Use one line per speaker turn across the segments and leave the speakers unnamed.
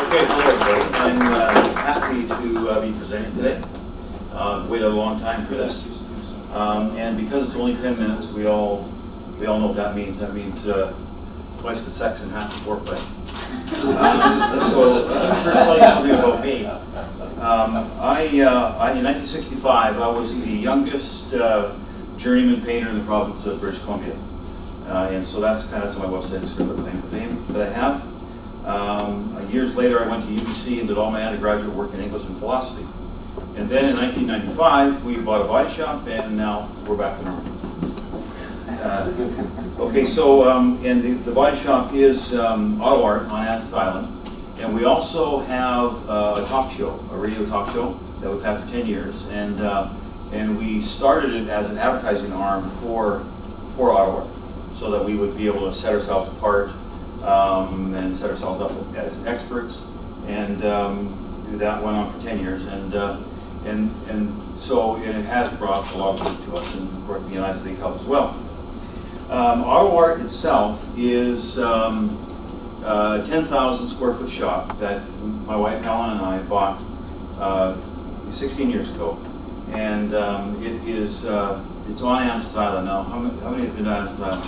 Okay, hello everybody. I'm happy to be presenting today. Waited a long time for this, and because it's only 10 minutes, we all know what that means. That means twice the sex and half the foreplay. So let me first tell you something about me. In 1965, I was the youngest journeyman painter in the province of British Columbia, and so that's my website, sort of the claim to fame that I have. Years later, I went to UBC and did all my undergraduate work in English and philosophy. And then in 1995, we bought a body shop, and now we're back to normal. Okay, so and the body shop is Autoart on Annis Island, and we also have a talk show, a radio talk show that we've had for 10 years, and we started it as an advertising arm for Autoart, so that we would be able to set ourselves apart. And set ourselves up as experts, and that went on for 10 years, and so it has brought a lot of work to us, and of course BNI is a big help as well. Autoart itself is a 10,000 square foot shop that my wife Helen and I bought 16 years ago, and it's on Annis Island now. How many have been to Annis Island?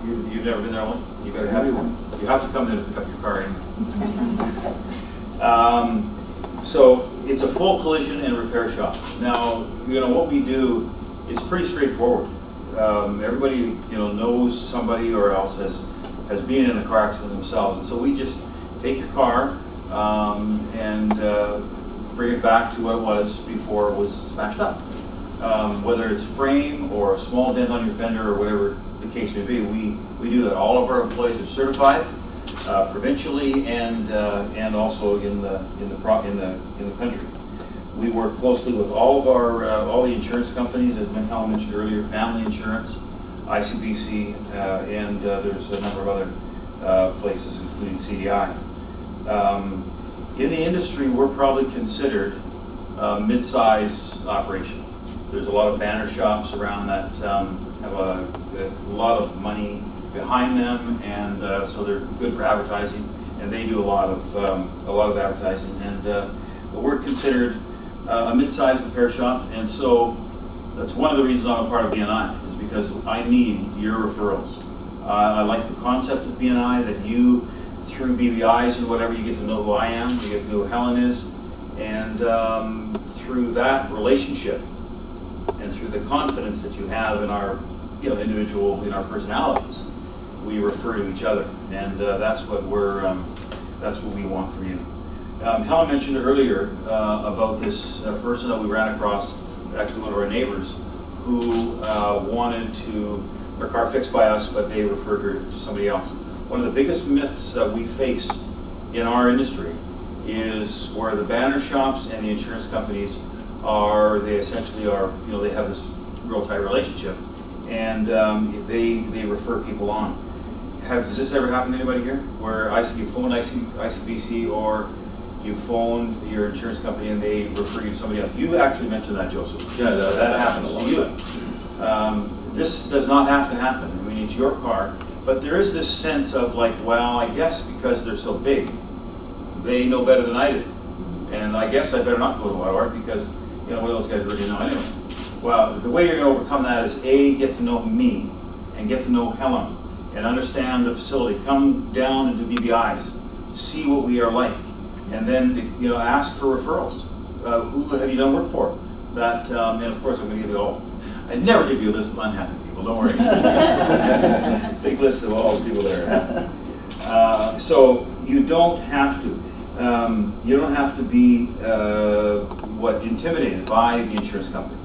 You've never been there, Owen? You better have one. You have to come in to pick up your car anyway. So it's a full collision and repair shop. Now, what we do is pretty straightforward. Everybody knows somebody or else has been in a car accident themselves, and so we just take your car and bring it back to what it was before it was smashed up. Whether it's frame or a small dent on your fender or whatever the case may be, we do that. All of our employees are certified provincially and also in the country. We work closely with all the insurance companies, as Helen mentioned earlier, Family Insurance, ICBC, and there's a number of other places, including CDI. In the industry, we're probably considered a mid-size operation. There's a lot of banner shops around that have a lot of money behind them, and so they're good for advertising, and they do a lot of advertising. And we're considered a mid-sized repair shop, and so that's one of the reasons I'm a part of BNI, is because I need your referrals. I like the concept of BNI, that you, through BBIs and whatever, you get to know who I am, you get to know who Helen is, and through that relationship and through the confidence that you have in our in our personalities, we refer to each other, and that's what we want from you. Helen mentioned earlier about this person that we ran across, actually one of our neighbors, who wanted her car fixed by us, but they referred her to somebody else. One of the biggest myths that we face in our industry is where the banner shops and the insurance companies they essentially are, they have this real tight relationship, and they refer people on. Has this ever happened to anybody here, where you phoned ICBC or you phoned your insurance company and they refer you to somebody else? You actually mentioned that, Joseph. Yeah, that happens to you. This does not have to happen. I mean, it's your car, but there is this sense of well, I guess because they're so big, they know better than I do, and I guess I better not go to Autoart because what do those guys really know anyway? Well, the way you're going to overcome that is get to know me and get to know Helen and understand the facility. Come down and do BBIs, see what we are like, and then ask for referrals. Who have you done work for? That and of course I'm going to give you all. I never give you a list of unhappy people. Don't worry. Big list of all the people there. So you don't have to. You don't have to be intimidated by the insurance companies.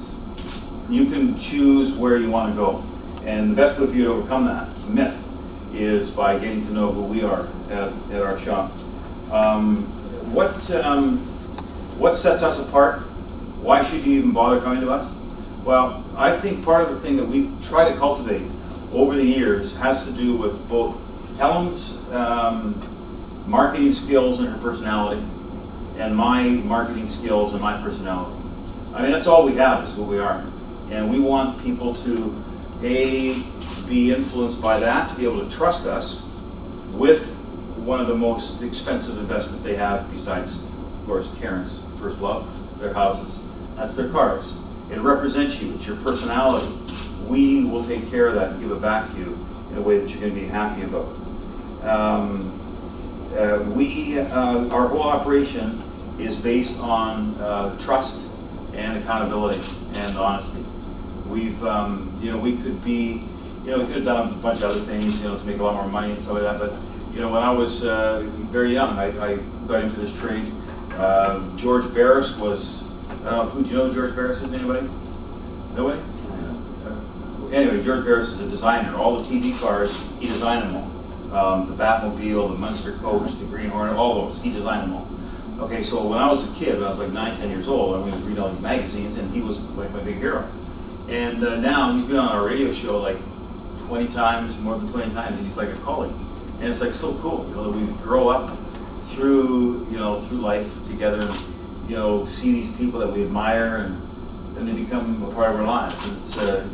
You can choose where you want to go, and the best way for you to overcome that myth is by getting to know who we are at our shop. What sets us apart? Why should you even bother coming to us? Well, I think part of the thing that we've tried to cultivate over the years has to do with both Helen's marketing skills and her personality, and my marketing skills and my personality. I mean, that's all we have, is who we are. And we want people to, be influenced by that, to be able to trust us with one of the most expensive investments they have, besides, of course, Karen's first love, their houses. That's their cars. It represents you. It's your personality. We will take care of that and give it back to you in a way that you're going to be happy about. Our whole operation is based on trust and accountability and honesty. We've, we could be, we could have done a bunch of other things, to make a lot more money and stuff like that. But, when I was very young, I got into this trade. George Barris was, I don't know, do you know who George Barris is? Anybody? Nobody? Anyway, George Barris is a designer. All the TV cars, he designed them all. The Batmobile, the Munster Coach, the Green Hornet, all those, he designed them all. Okay, so when I was a kid, when I was like 9, 10 years old, I was reading all these magazines, and he was like my big hero. And now he's been on our radio show like 20 times, more than 20 times, and he's like a colleague. And it's like so cool, we grow up through, through life together, and, see these people that we admire, and then they become a part of our lives. And it's a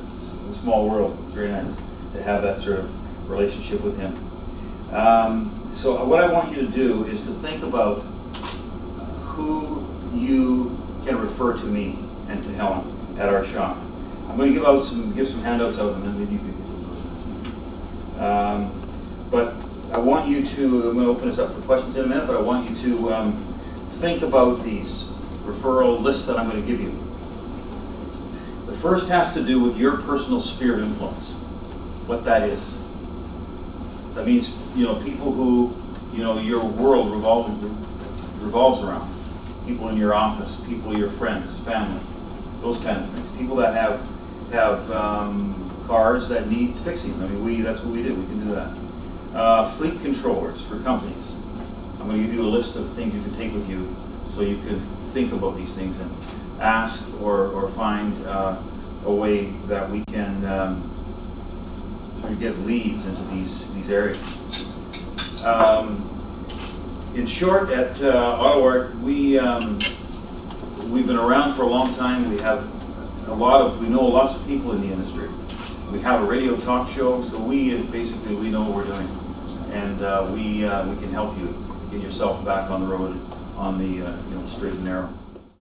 small world. It's very nice to have that sort of relationship with him. So what I want you to do is to think about who you can refer to me and to Helen at our shop. I'm going to give some handouts out, and then maybe you can. But I want you to, I'm going to open this up for questions in a minute, but I want you to think about these referral lists that I'm going to give you. The first has to do with your personal sphere of influence, what that is. That means, people who, your world revolves around. People in your office, people, your friends, family, those kind of things. People that have cars that need fixing. I mean, that's what we do. We can do that. Fleet controllers for companies. I'm going to give you a list of things you can take with you so you can think about these things and ask or find a way that we can get leads into these areas. In short, at Autoart, we've been around for a long time. We have we know lots of people in the industry. We have a radio talk show, so we know what we're doing, and we can help you get yourself back on the road on the straight and narrow.